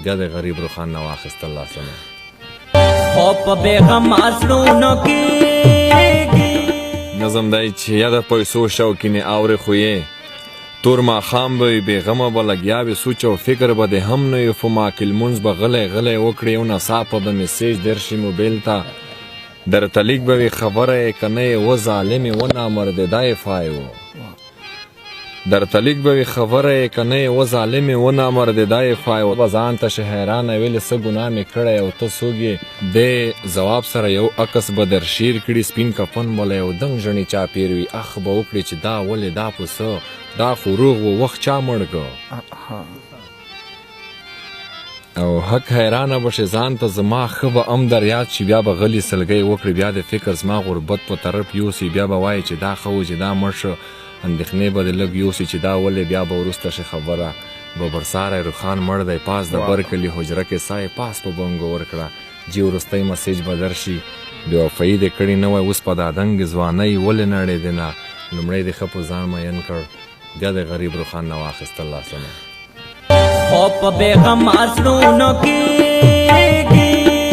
بیا د غریب روخان نه واخیستل لاسونه خو په بېغم زړونو کېږي نظم دی چې یا د پیسو شوقینې اورې خو یې تور ماښام به وي بېغمه به لګیا وي سوچ او فکر به د هم نه وي فماک لمونځ به غلی غلی وکړي یو ناڅاپه به میسیج درشي موبیل ته درته لیک به وي خبره یې که نه یې و ظالمې و نامردېدی فای و درته لیک به وي خبره یې که نه یې و ظالمې و نامردېدی فای و به ځان ته شي حیرانه ویلې څه ګناه مې کړی او ته څوک یې دې ځواب سره یو عکس به در شیر کړي سپین کفن به له یو دنګ ژڼې چاپېر وي اخ به وکړي چې دا ولې دا پسه دا خو روغ و وخت چا مړ کړ او حق حیرانه به شي ځان ته زما ښه به ام در یاد شي بیا به غلي سلګۍ وکړي بیا د فکر زما غربت په طرف یوسي بیا به وایي چې دا ښه و چې دا مړ شو اندېښنې به د لږ یوسي چې دا ولې بیا به وروسته شي خبره ببرساری روخان مړ دی پاس د برکلي حجره کې ساه یې پاس په بنګو ورکړه جي وروستی مسیج به درشي بېوفایي دې کړې نه وای اوس په دا دنګې ځوانۍ ولې نړېدې نه لومړی دې ښه په ځان مین کړ بیا د غریب روخان نه واخیستل لاسونه خو په بېغم زړونو کېږي